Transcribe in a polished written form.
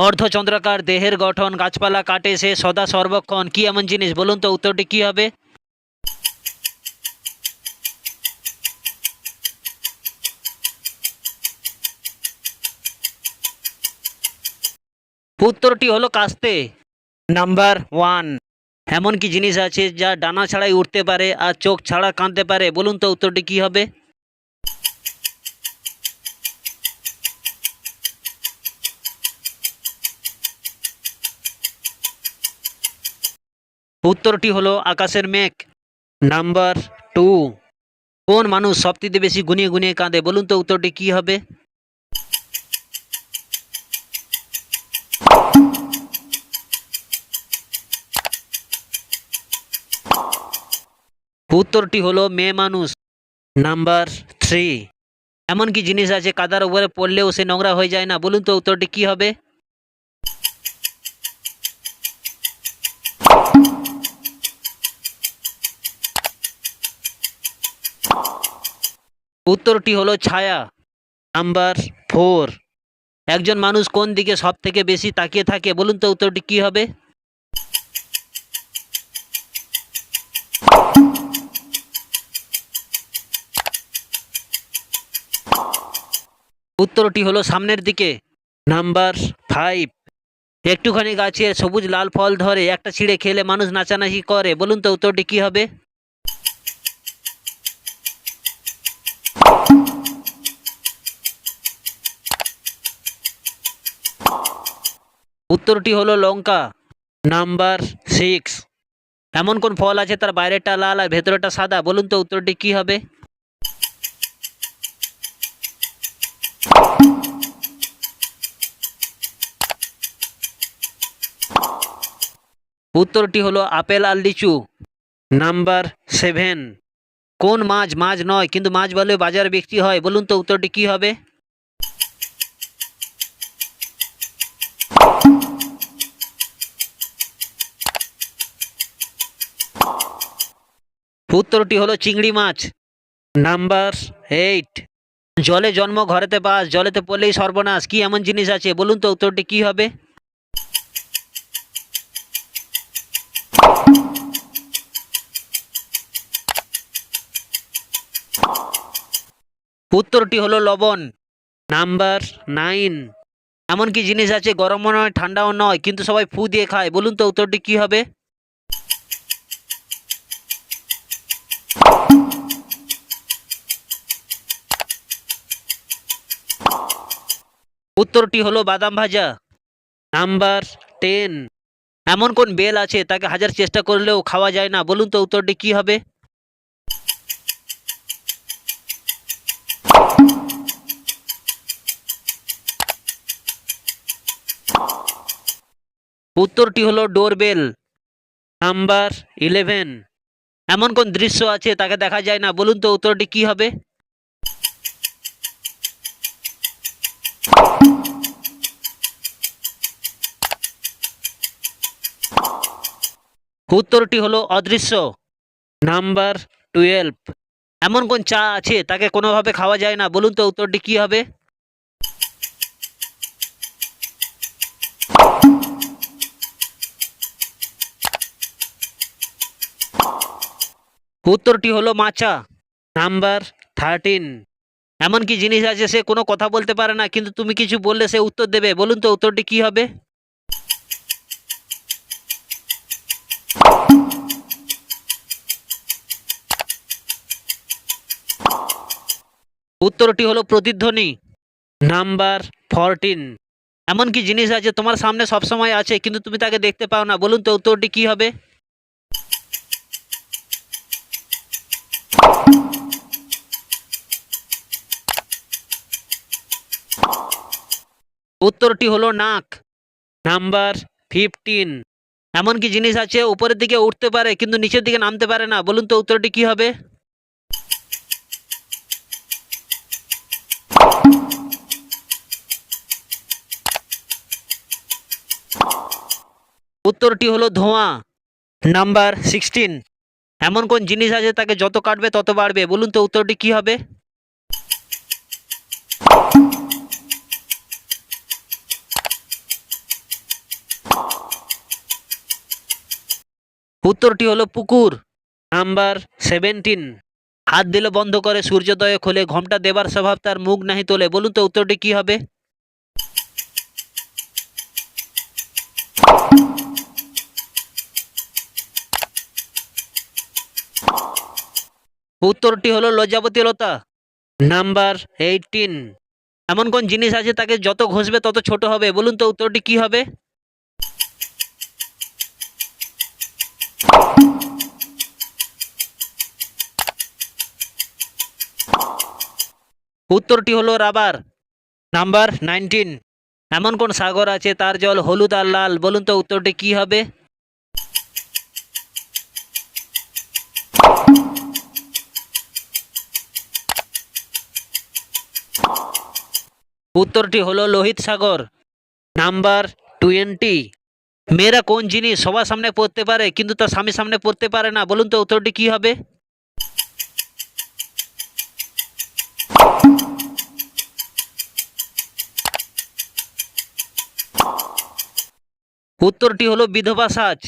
অর্ধচন্দ্রাকার দেহের গঠন, গাছপালা কাটে সে সদা সর্বক্ষণ, কি এমন জিনিস? বলুন তো উত্তরটি কি হবে? উত্তরটি হলো কাস্তে। নাম্বার 1। এমন কি জিনিস আছে যা ডানা ছাড়াই উঠতে পারে আর চোখ ছাড়া কাঁদতে পারে? বলুন তো উত্তরটি কি হবে? উত্তরটি হলো আকাশের মেঘ। নাম্বার 2। কোন মানুষ সবথেকে বেশি গুনিয়ে গুনিয়ে কাঁদে? বলুন তো উত্তরটি কি হবে? উত্তরটি হলো মেয়ে মানুষ। নাম্বার 3। এমন কি জিনিস আছে কাদার উপরে পড়লেও সে নোংরা হয়ে যায় না? বলুন তো উত্তরটি কি হবে? উত্তরটি হলো ছায়া। নাম্বার 4। একজন মানুষ কোন দিকে সব থেকে বেশি তাকিয়ে থাকে? বলুন তো উত্তরটি কি হবে? উত্তরটি হলো সামনের দিকে। নাম্বার 5। একটুখানি গাছে সবুজ লাল ফল ধরে একটা ছিঁড়ে খেলে মানুষ নাচানাচি করে। বলুন তো উত্তরটি কি হবে? উত্তরটি হলো লঙ্কা। নাম্বার 6। এমন কোন ফল আছে তার বাইরেটা লাল আর ভেতরটা সাদা? বলুন তো উত্তরটি কি হবে? উত্তরটি হলো আপেল আর লিচু। নাম্বার 7। কোন মাছ মাছ নয় কিন্তু মাছ বলে বাজারে বিক্রি হয়? বলুন তো উত্তরটি কি হবে? উত্তরটি হলো চিংড়ি মাছ। নাম্বার 8। জলে জন্ম ঘরেতে বাস, জলেতে পড়লেই সর্বনাশ, কি এমন জিনিস আছে? বলুন তো উত্তরটি কি হবে? উত্তরটি হলো লবণ। নাম্বার 9। এমন কি জিনিস আছে গরমও নয় ঠান্ডাও নয় কিন্তু সবাই ফু দিয়ে খায়? বলুন তো উত্তরটি কি হবে? উত্তরটি হলো বাদাম ভাজা। নাম্বার 10। এমন কোন বেল আছে তাকে হাজার চেষ্টা করলেও খাওয়া যায় না? বলুন তো উত্তরটি কি হবে? উত্তরটি হলো ডোরবেল। নাম্বার 11। এমন কোন দৃশ্য আছে তাকে দেখা যায় না? বলুন তো উত্তরটি কি হবে? উত্তরটি হলো অদৃশ্য। নাম্বার 12। এমন কোন চা আছে তাকে কোনোভাবে খাওয়া যায় না? বলুন তো উত্তরটি কি হবে? উত্তরটি হলো মাচা। নাম্বার 13। এমন কি জিনিস আছে সে কোনো কথা বলতে পারে না কিন্তু তুমি কিছু বললে সে উত্তর দেবে? বলুন তো উত্তরটি কি হবে? উত্তরটি হলো প্রতিধ্বনি। নাম্বার 14। এমন কি জিনিস আছে তোমার সামনে সবসময় আছে কিন্তু তুমি তাকে দেখতে পাও না? বলুন তো উত্তরটি কি হবে? উত্তরটি হলো নাক। নাম্বার 15। এমন কি জিনিস আছে উপরের দিকে উঠতে পারে কিন্তু নিচের দিকে নামতে পারে না? বলুন তো উত্তরটি কি হবে? উত্তরটি হলো ধোঁয়া। নাম্বার 16। এমন কোন জিনিস আছে তাকে যত কাটবে তত বাড়বে? বলুন তো উত্তরটি কি হবে? উত্তরটি হলো পুকুর। নাম্বার 17, হাত দিলে বন্ধ করে সূর্যোদয়ে খোলে, ঘোমটা দেবার স্বভাব তার, মুখ নাহি তোলে। বলুন তো উত্তরটি কি হবে? উত্তরটি হলো লজ্জাবতী লতা। নাম্বার 18, এমন কোন জিনিস আছে তাকে যত ঘষবে তত ছোট হবে? বলুন তো উত্তরটি কি হবে? উত্তরটি হলো রাবার। নাম্বার 19, এমন কোন সাগর আছে তার জল হলুদ আর লাল? বলুন তো উত্তরটি কি হবে? উত্তরটি হলো লোহিত সাগর। নাম্বার 20, মেয়েরা কোন জিনিস সবার সামনে পড়তে পারে কিন্তু তার স্বামীর সামনে পড়তে পারে না? বলুন তো উত্তরটি কি হবে? উত্তরটি হলো বিধবা সাজ।